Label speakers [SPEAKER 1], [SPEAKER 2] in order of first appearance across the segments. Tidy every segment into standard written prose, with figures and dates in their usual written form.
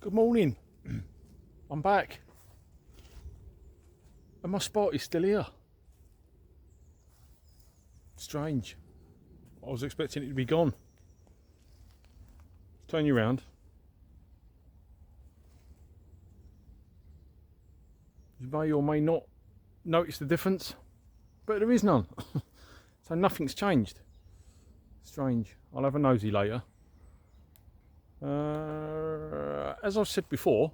[SPEAKER 1] Good morning. I'm back. And my spot is still here. Strange. I was expecting it to be gone. Turn you around. You may or may not notice the difference, but there is none. So nothing's changed. Strange. I'll have a nosy later. As I've said before,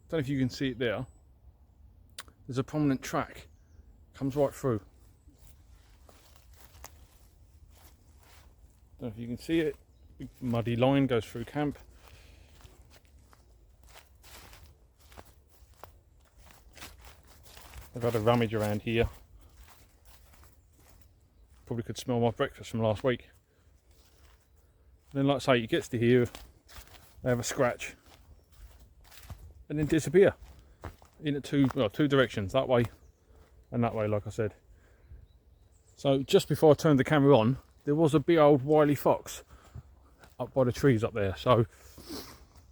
[SPEAKER 1] don't know if you can see it there. There's a prominent track. Comes right through. Don't know if you can see it. Big muddy line goes through camp. I've had a rummage around here. Probably could smell my breakfast from last week. Then, like I say, it gets to here, they have a scratch, and then disappear in two directions, that way and that way, like I said. So just before I turned the camera on, there was a big old wily fox up by the trees up there. So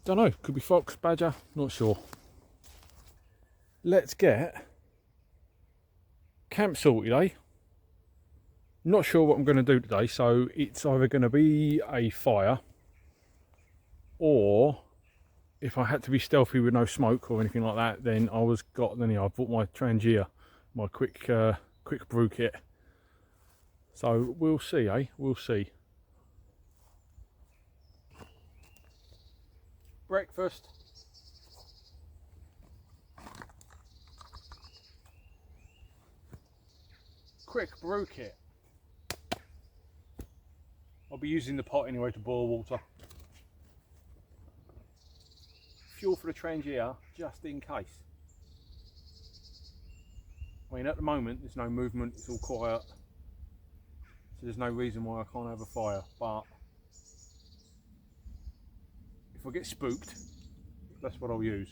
[SPEAKER 1] don't know, could be fox, badger, not sure. Let's get camp sorted, eh? Not sure what I'm going to do today, so it's either going to be a fire, or if I had to be stealthy with no smoke or anything like that, then I bought my Trangia, my quick brew kit. So we'll see, eh? We'll see. Breakfast. Quick brew kit. I'll be using the pot anyway to boil water. Fuel for the Trangia, just in case. I mean, at the moment there's no movement, it's all quiet, so there's no reason why I can't have a fire, but if I get spooked, that's what I'll use.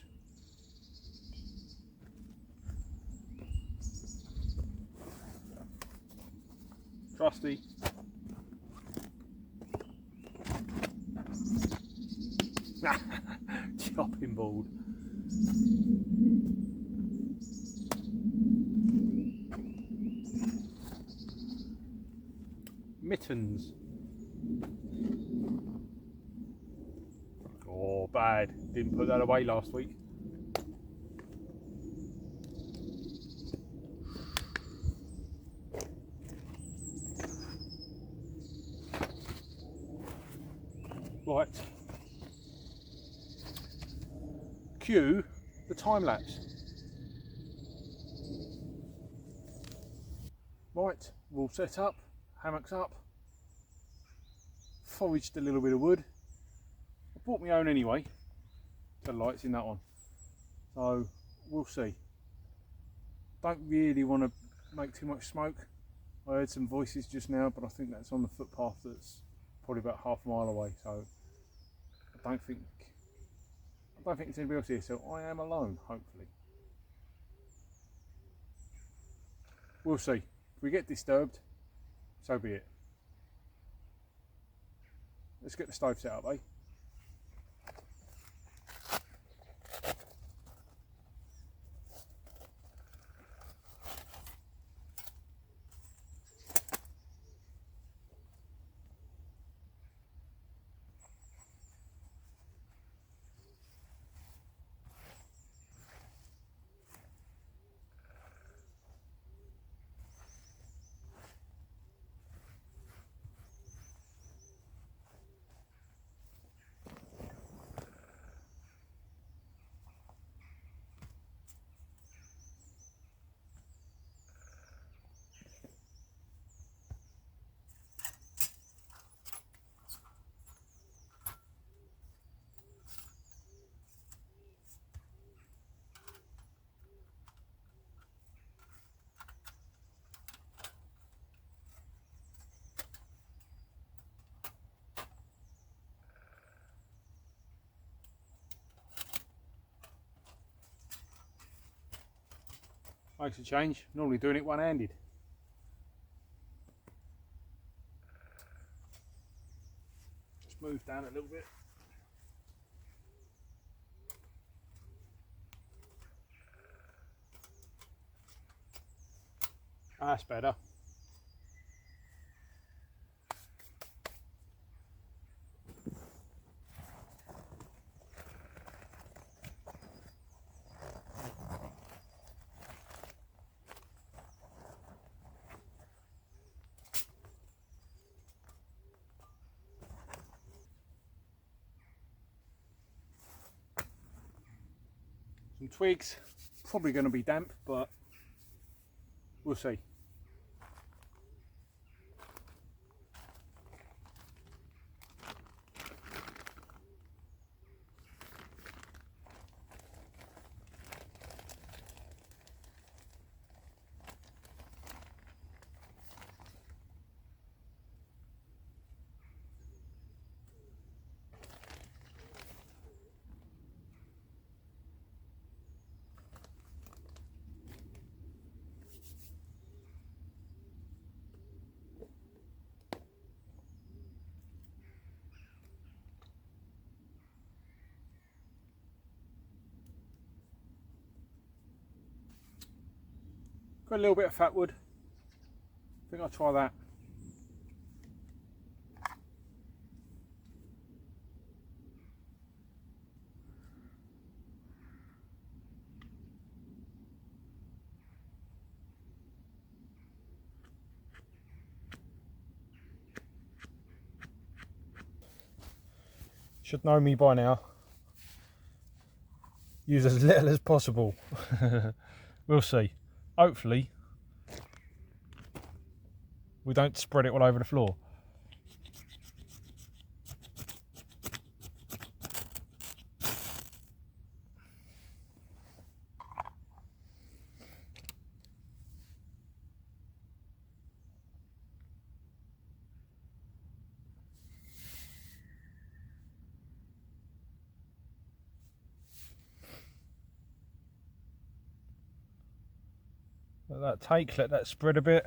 [SPEAKER 1] Trusty. Chopping board. Mittens. Oh, bad. Didn't put that away last week. Right. Cue the time lapse. Right, we'll set up, hammocks up, foraged a little bit of wood. I bought my own anyway, the lights in that one, so we'll see. Don't really want to make too much smoke. I heard some voices just now, but I think that's on the footpath that's probably about half a mile away, so I don't think there's anybody else here, so I am alone, hopefully. We'll see. If we get disturbed, so be it. Let's get the stove set up, eh? Makes a change, normally doing it one-handed. Just move down a little bit. That's better. Some twigs, probably going to be damp, but we'll see. Got a little bit of fat wood. I think I'll try that. Should know me by now. Use as little as possible. We'll see. Hopefully we don't spread it all over the floor. Let that take, let that spread a bit.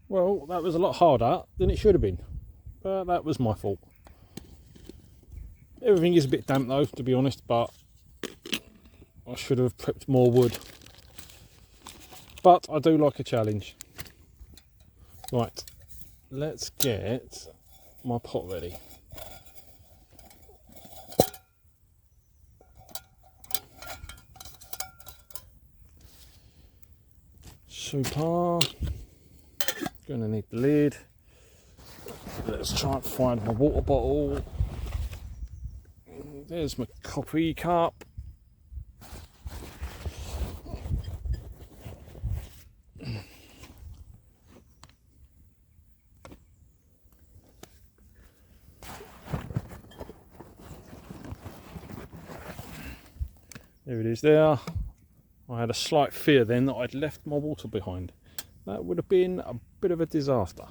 [SPEAKER 1] Well, that was a lot harder than it should have been, but that was my fault. Everything is a bit damp though, to be honest, but I should have prepped more wood. But I do like a challenge. Right, let's get my pot ready. Super. Gonna need the lid. Let's try and find my water bottle. There's my coffee cup. There it is there. I had a slight fear then that I'd left my water behind. That would have been a bit of a disaster.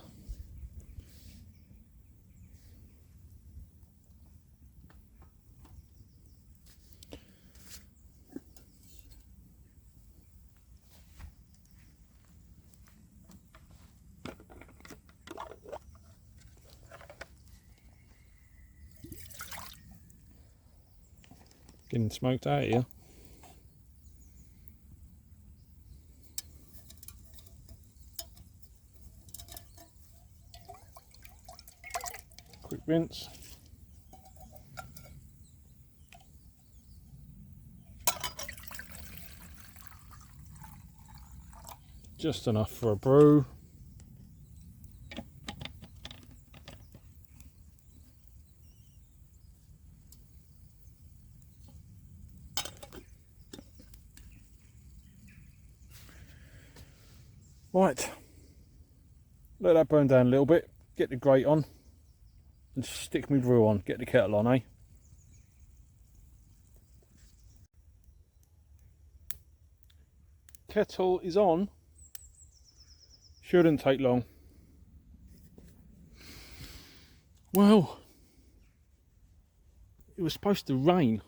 [SPEAKER 1] Getting smoked out here. rinse. Just enough for a brew. Right, let that burn down a little bit, get the grate on and stick my brew on, get the kettle on, eh? Kettle is on, shouldn't take long. Well, it was supposed to rain.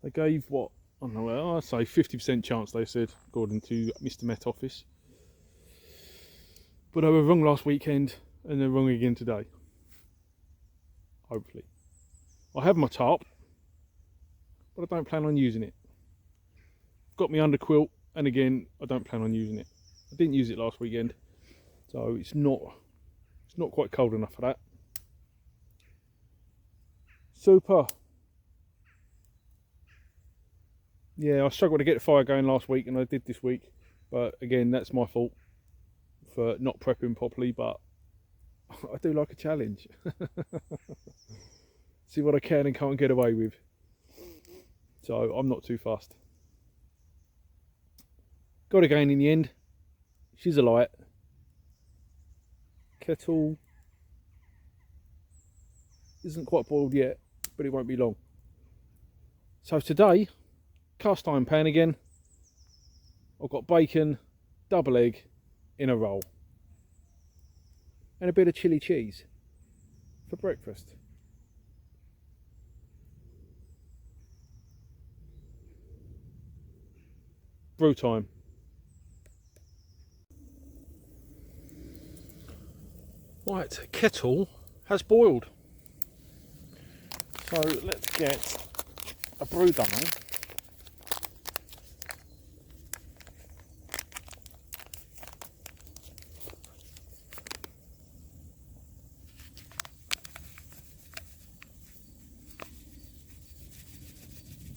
[SPEAKER 1] They gave what, I don't know, well, I'd say 50% chance, they said, according to Mr. Met Office. But they were wrong last weekend and they're wrong again today. Hopefully. I have my tarp, but I don't plan on using it. Got my underquilt, and again, I don't plan on using it. I didn't use it last weekend, so it's not quite cold enough for that. Super. Yeah, I struggled to get the fire going last week, and I did this week. But again, that's my fault for not prepping properly, but I do like a challenge. See what I can and can't get away with. So I'm not too fussed. Got her going in the end. She's a light. Kettle isn't quite boiled yet, but it won't be long. So today, cast iron pan again. I've got bacon, double egg in a roll, and a bit of chili cheese for breakfast. Brew time. Right, kettle has boiled. So let's get a brew done.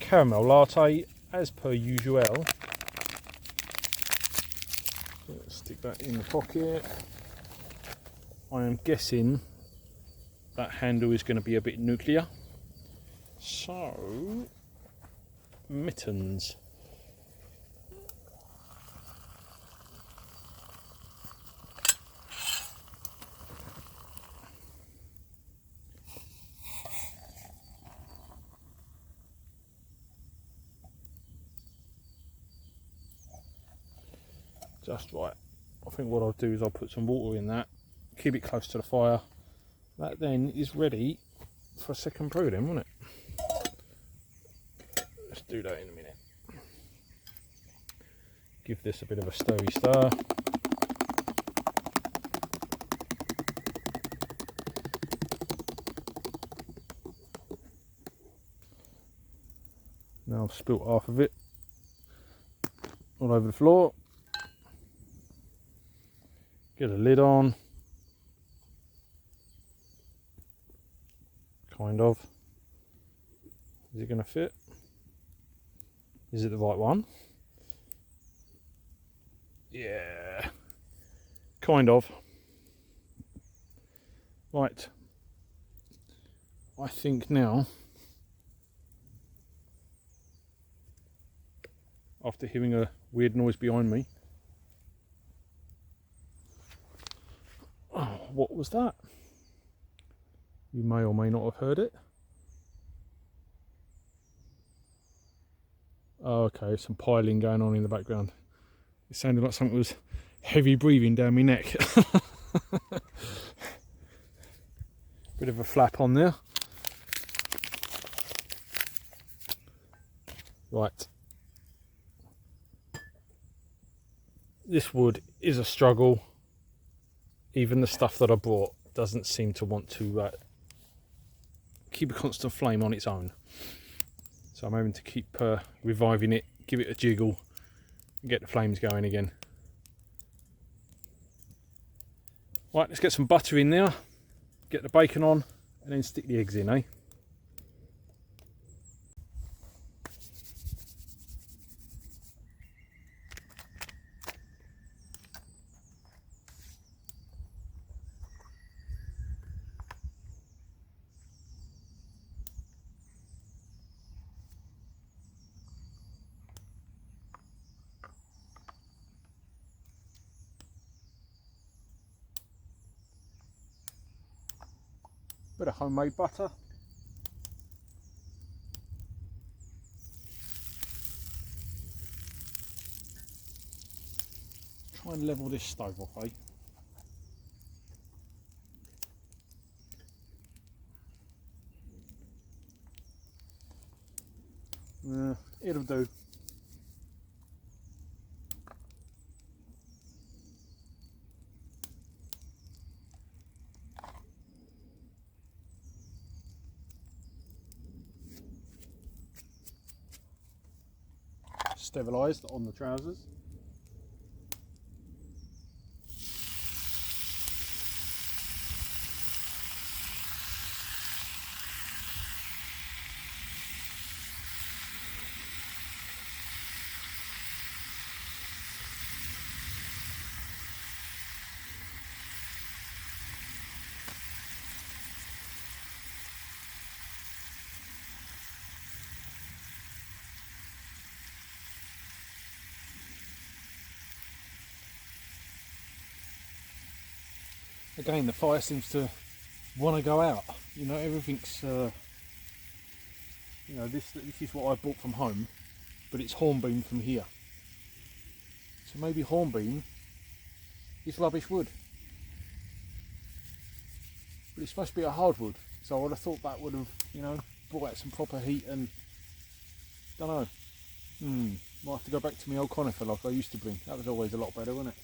[SPEAKER 1] Caramel latte as per usual. Let's stick that in the pocket. I am guessing that handle is going to be a bit nuclear. So, mittens. Just right. I think what I'll do is I'll put some water in that, keep it close to the fire. That then is ready for a second brew then, won't it? Let's do that in a minute. Give this a bit of a stirry stir. Now I've spilt half of it all over the floor. Get a lid on. Kind of. Is it going to fit? Is it the right one? Yeah. Kind of. Right. I think now, after hearing a weird noise behind me. Oh, what was that? You may or may not have heard it. Oh, okay, some piling going on in the background. It sounded like something was heavy breathing down my neck. Bit of a flap on there. Right. This wood is a struggle. Even the stuff that I brought doesn't seem to want to keep a constant flame on its own. So I'm having to keep reviving it, give it a jiggle, and get the flames going again. Right, let's get some butter in there, get the bacon on, and then stick the eggs in, eh? Bit of homemade butter. Try and level this stove off, eh? It'll do. Sterilised on the trousers. Again, the fire seems to want to go out. You know, everything's. You know, this is what I bought from home, but it's hornbeam from here. So maybe hornbeam is rubbish wood, but it's supposed to be a hardwood. So I would have thought that would have, you know, brought out some proper heat and. Don't know. Might have to go back to my old conifer like I used to bring. That was always a lot better, wasn't it?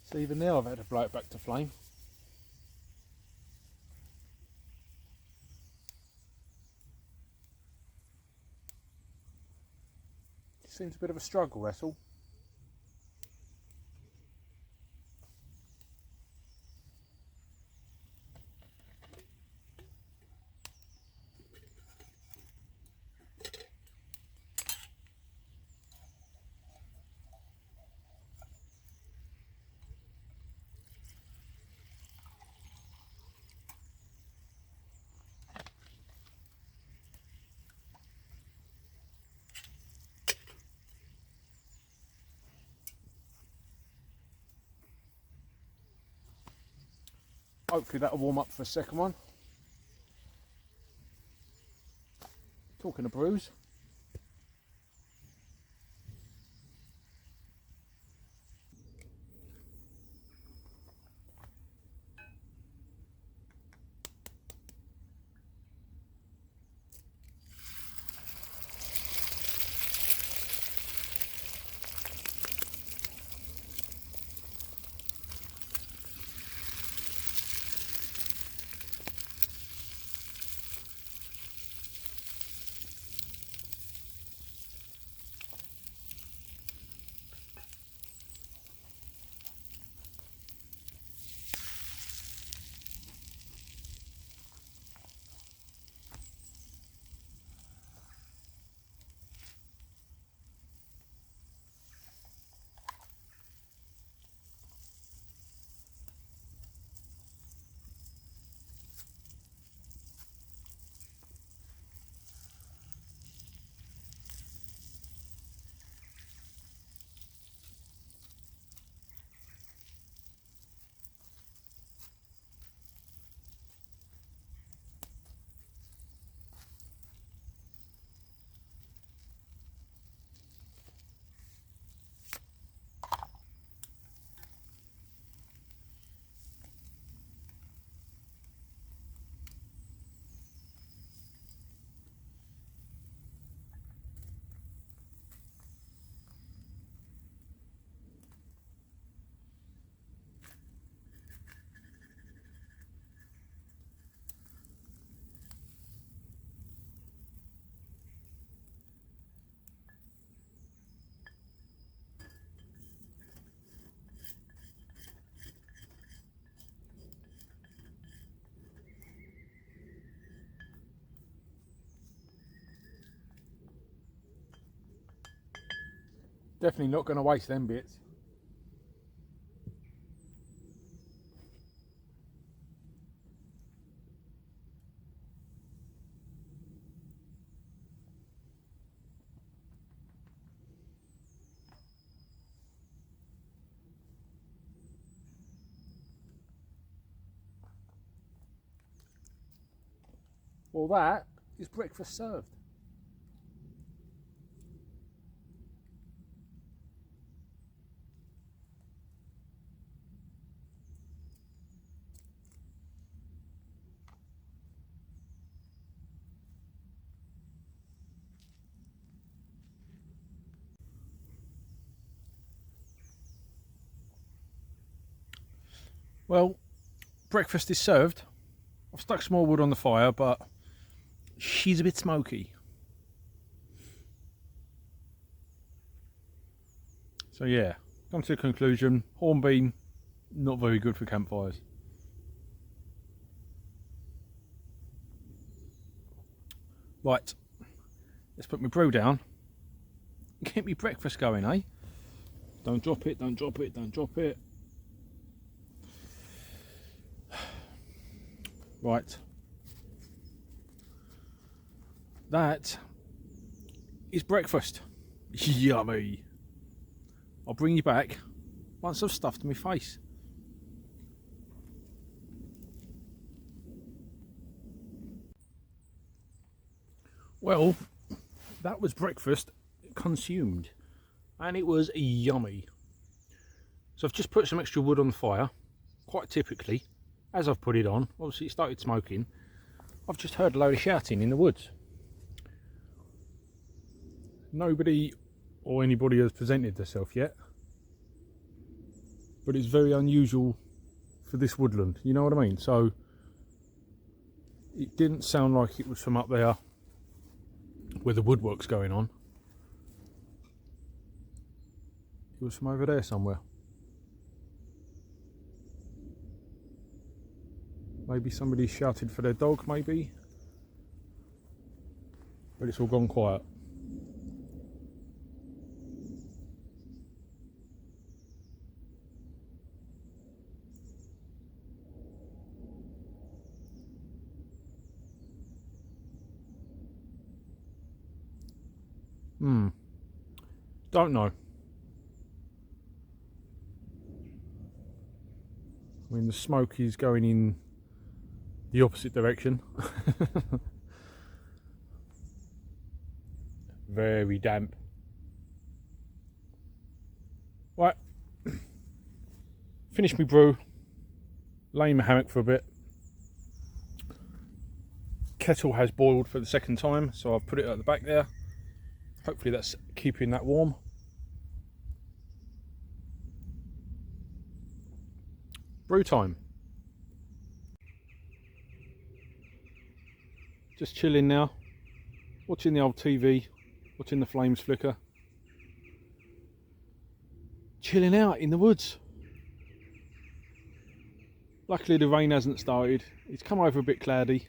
[SPEAKER 1] So even now I've had to blow it back to flame. It seems a bit of a struggle, that's all. Hopefully that'll warm up for a second one. Talking of brews. Definitely not going to waste them bits. Well, that is breakfast served. Well, breakfast is served. I've stuck some more wood on the fire, but she's a bit smoky. So yeah, come to the conclusion, hornbeam, not very good for campfires. Right, let's put my brew down and get me breakfast going, eh? Don't drop it, don't drop it, don't drop it. Right, that is breakfast. Yummy. I'll bring you back once I've stuffed my face. Well, that was breakfast consumed, and it was yummy. So I've just put some extra wood on the fire. Quite typically, as I've put it on, obviously it started smoking. I've just heard a load of shouting in the woods. Nobody or anybody has presented themselves yet, but it's very unusual for this woodland, you know what I mean? So it didn't sound like it was from up there where the woodwork's going on. It was from over there somewhere. Maybe somebody shouted for their dog, maybe, but it's all gone quiet. Don't know. I mean, the smoke is going in the opposite direction. Very damp. Right, finished my brew, lay in my hammock for a bit. Kettle has boiled for the second time, so I've put it at the back there. Hopefully that's keeping that warm. Brew time. Just chilling now, watching the old TV, watching the flames flicker. Chilling out in the woods. Luckily the rain hasn't started. It's come over a bit cloudy,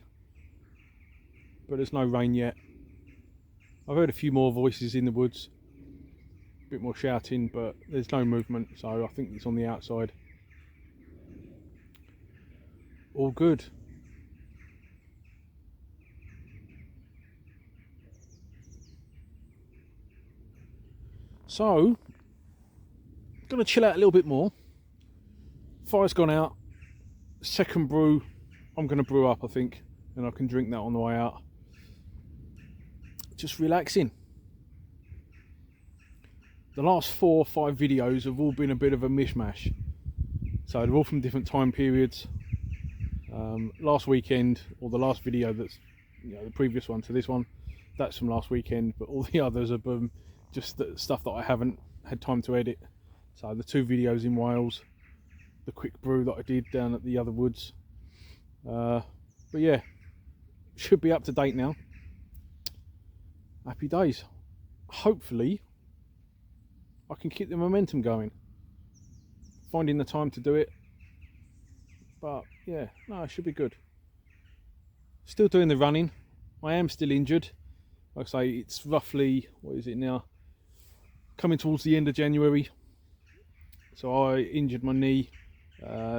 [SPEAKER 1] but there's no rain yet. I've heard a few more voices in the woods, a bit more shouting, but there's no movement, so I think it's on the outside. All good. So, gonna chill out a little bit more. Fire's gone out. Second brew, I'm gonna brew up, I think, and I can drink that on the way out. Just relaxing. The last 4 or 5 videos have all been a bit of a mishmash. So they're all from different time periods. Last weekend, or the last video that's, the previous one to this one, that's from last weekend, but all the others are just the stuff that I haven't had time to edit. So the 2 videos in Wales, the quick brew that I did down at the other woods. But yeah, should be up to date now. Happy days. Hopefully I can keep the momentum going. Finding the time to do it. But yeah, no, it should be good. Still doing the running. I am still injured. Like I say, it's roughly, what is it now? coming towards the end of January. So I injured my knee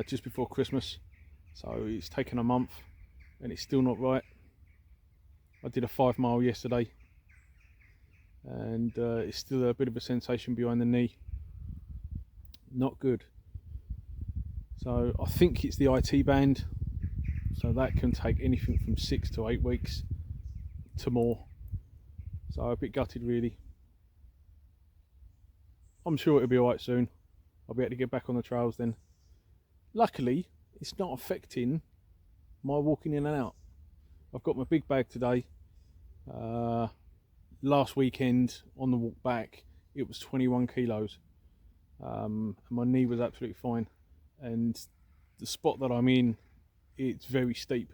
[SPEAKER 1] just before Christmas, so it's taken a month and it's still not right. I did a 5 mile yesterday and it's still a bit of a sensation behind the knee. Not good. So I think it's the IT band, so that can take anything from 6 to 8 weeks to more. So I'm a bit gutted really. I'm sure it'll be alright soon. I'll be able to get back on the trails then. Luckily, it's not affecting my walking in and out. I've got my big bag today. Last weekend on the walk back, it was 21 kilos. My knee was absolutely fine. And the spot that I'm in, it's very steep.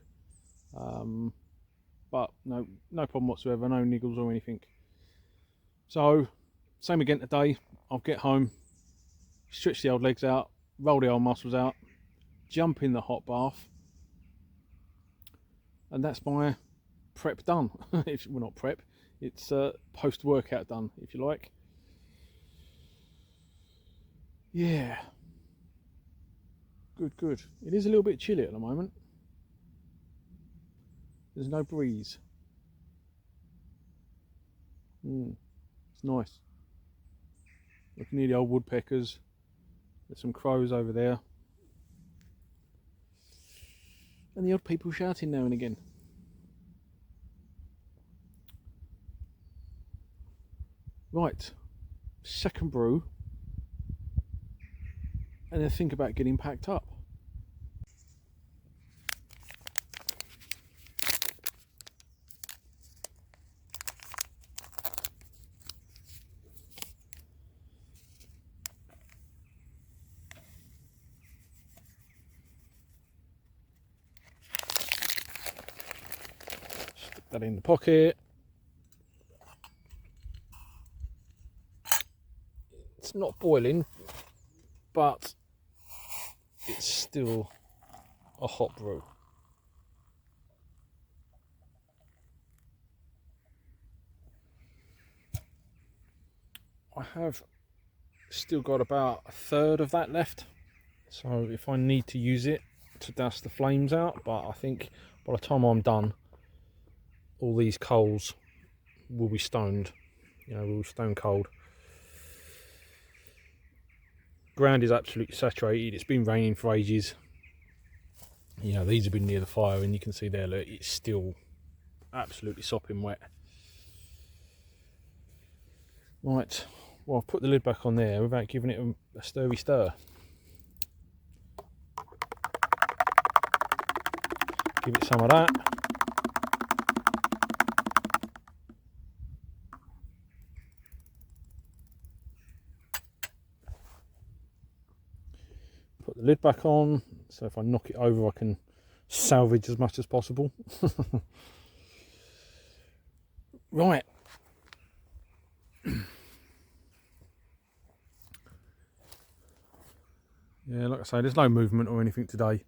[SPEAKER 1] But no problem whatsoever, no niggles or anything. So, same again today. I'll get home, stretch the old legs out, roll the old muscles out, jump in the hot bath, and that's my prep done. Well, not prep, it's post-workout done, if you like. Yeah, good. It is a little bit chilly at the moment. There's no breeze. It's nice. Looking near the old woodpeckers. There's some crows over there. And the odd people shouting now and again. Right, second brew. And then think about getting packed up. Stick that in the pocket. It's not boiling, but it's still a hot brew. I have still got about a third of that left, so if I need to use it to douse the flames out, but I think by the time I'm done, all these coals will be stoned, will be stone cold. Ground is absolutely saturated. It's been raining for ages. These have been near the fire, and you can see there, look, it's still absolutely sopping wet. Right, well, I've put the lid back on there without giving it a stirry stir. Give it some of that. Put the lid back on, so if I knock it over I can salvage as much as possible. Right. Yeah, like I say, there's no movement or anything today.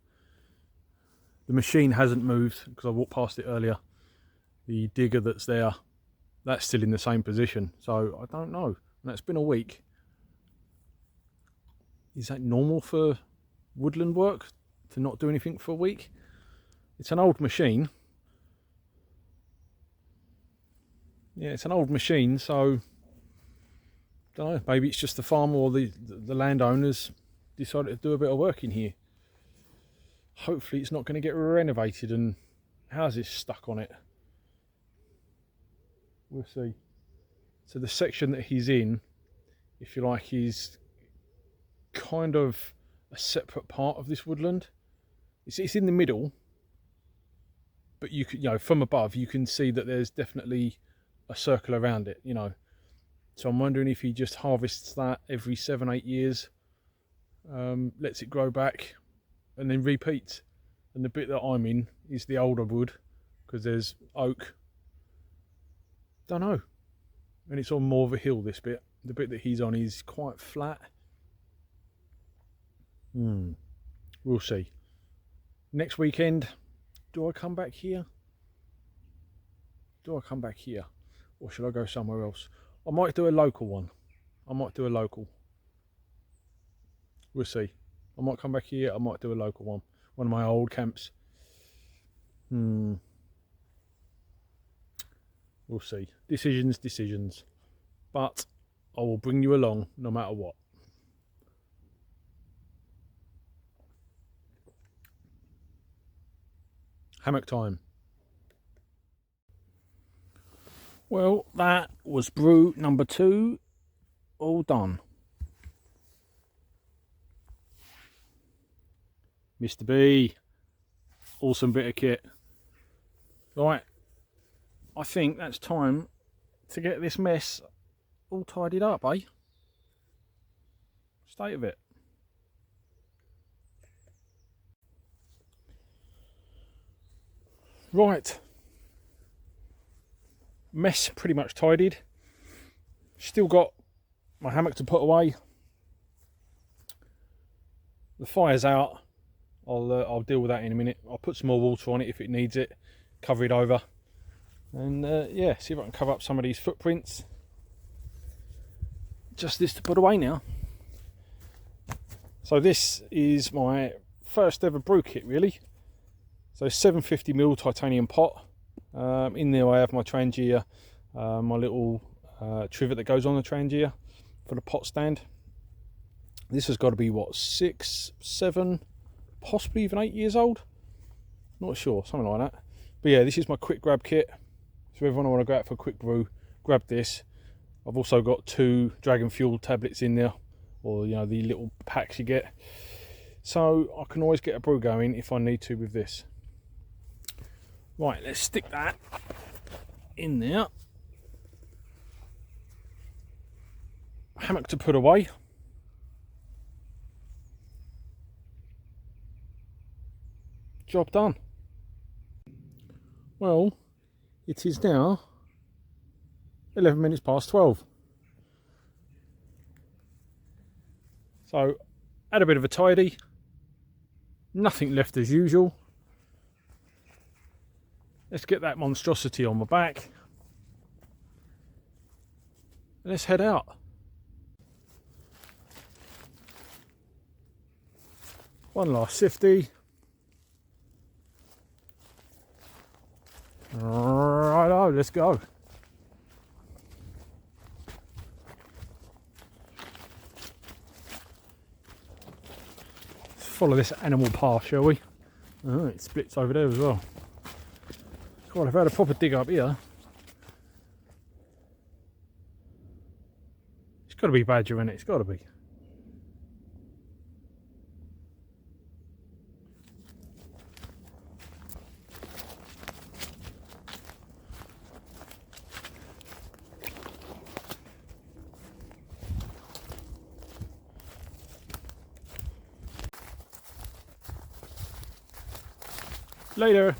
[SPEAKER 1] The machine hasn't moved because I walked past it earlier. The digger that's there, that's still in the same position. So I don't know. And it's been a week. Is that normal for woodland work to not do anything for a week? It's an old machine. Yeah, it's an old machine, so I don't know, maybe it's just the farmer or the landowners decided to do a bit of work in here. Hopefully it's not going to get renovated and houses stuck on it. We'll see. So the section that he's in, if you like, is kind of a separate part of this woodland. It's in the middle, but you could, from above, you can see that there's definitely a circle around it, So I'm wondering if he just harvests that every 7-8 years, lets it grow back, and then repeats. And the bit that I'm in is the older wood, because there's oak. Don't know. And it's on more of a hill, this bit. The bit that he's on is quite flat. We'll see. Next weekend, do I come back here? Or should I go somewhere else? I might do a local one. I might do a local. We'll see. I might come back here, I might do a local one. One of my old camps. We'll see. Decisions. But I will bring you along no matter what. Hammock time. Well, that was brew number 2, all done. Mr. B, awesome bit of kit. Right, I think that's time to get this mess all tidied up, eh? State of it. Right, mess pretty much tidied. Still got my hammock to put away. The fire's out. I'll deal with that in a minute. I'll put some more water on it if it needs it, cover it over, and yeah, see if I can cover up some of these footprints. Just this to put away now. So this is my first ever brew kit, really. So 750ml titanium pot. In there I have my Trangia, my little trivet that goes on the Trangia for the pot stand. This has got to be what, 6, 7, possibly even 8 years old. Not sure, something like that. But yeah, this is my quick grab kit. So everyone I want to go out for a quick brew, grab this. I've also got 2 Dragon Fuel tablets in there, or you know, the little packs you get. So I can always get a brew going if I need to with this. Right, let's stick that in there. Hammock to put away. Job done. Well, it is now 11 minutes past 12. So, had a bit of a tidy. Nothing left as usual. Let's get that monstrosity on my back. Let's head out. One last sifty. Righto, let's go. Let's follow this animal path, shall we? Oh, it splits over there as well. God, I've had a proper dig up here. It's got to be badger, innit? It's got to be. Later.